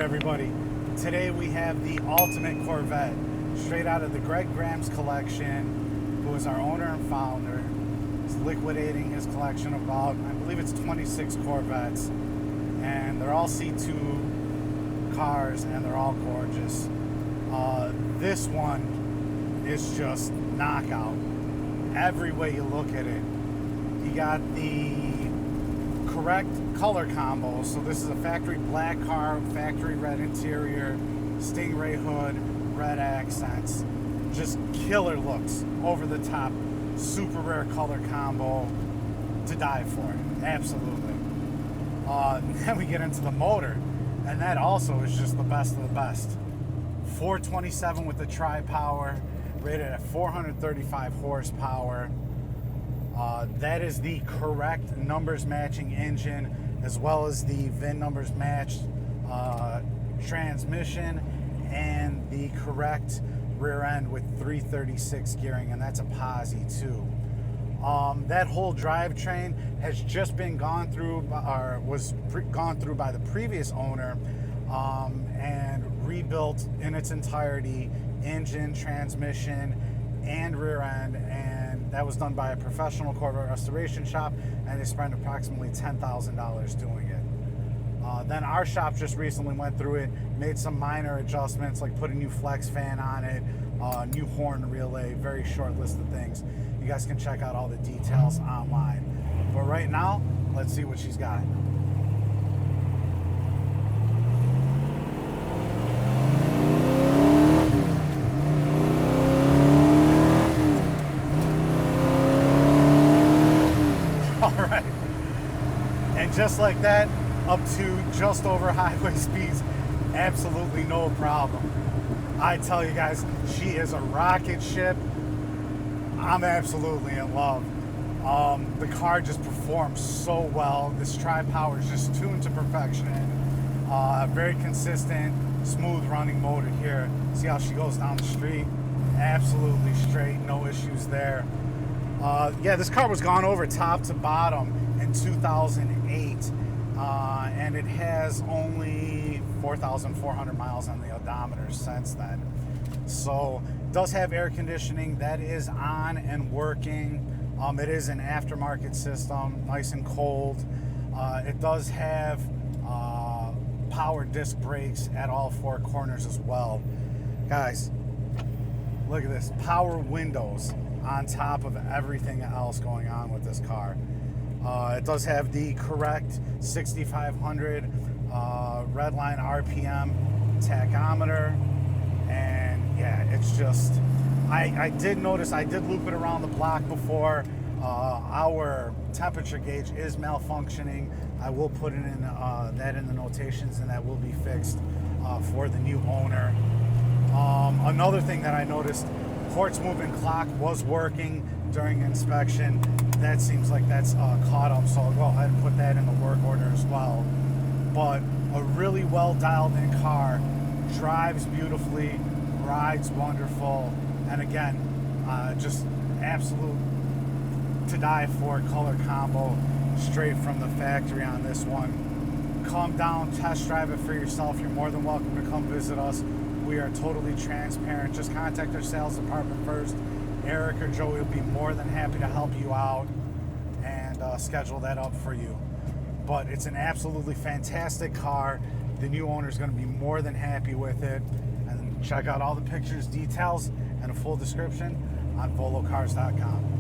everybody? Today we have the ultimate Corvette, straight out of the Greg Graham's collection, who is our owner and founder. He's liquidating his collection of about, I believe it's 26 Corvettes, and they're all C2 cars, and they're all gorgeous. This one is just knockout. Every way you look at it. You got the correct color combo. So this is a factory black car, factory red interior, Stingray hood, red accents. Just killer looks, over the top, super rare color combo to die for. Absolutely. Then we get into the motor, and that also is just the best of the best. 427 with the tri-power, rated at 435 horsepower. That is the correct numbers matching engine, as well as the VIN numbers matched transmission, and the correct rear end with 336 gearing, and that's a posi too. That whole drivetrain has just been gone through, or was gone through by the previous owner, and rebuilt in its entirety, engine, transmission, and rear end, and that was done by a professional Corvette restoration shop, and they spent approximately $10,000 doing it. Then our shop just recently went through it, made some minor adjustments, like put a new flex fan on it, new horn relay, very short list of things. You guys can check out all the details online. But right now, let's see what she's got. Alright, and just like that, up to just over highway speeds, absolutely no problem. I tell you guys, she is a rocket ship. I'm absolutely in love. The car just performs so well. This tri-power is just tuned to perfection. Very consistent, smooth running motor here. See how she goes down the street? Absolutely straight, no issues there. Yeah, this car was gone over top to bottom in 2008, and it has only 4,400 miles on the odometer since then. So it does have air conditioning that is on and working. It is an aftermarket system, nice and cold. It does have power disc brakes at all four corners as well. Guys, look at this, power windows on top of everything else going on with this car. It does have the correct 6,500 redline RPM tachometer, and yeah, it's just, I did notice, I did loop it around the block before. Our temperature gauge is malfunctioning. I will put it in that in the notations, and that will be fixed for the new owner. Another thing that I noticed, quartz moving clock was working during inspection. That seems like that's caught up, so I'll go ahead and put that in the work order as well. But a really well dialed in car, drives beautifully, rides wonderful, and again, just absolute to die for color combo straight from the factory on this one. Come down, test drive it for yourself. You're more than welcome to come visit us. We are totally transparent. Just contact our sales department first. Eric or Joey will be more than happy to help you out and schedule that up for you. But it's an absolutely fantastic car. The new owner is going to be more than happy with it. And check out all the pictures, details, and a full description on volocars.com.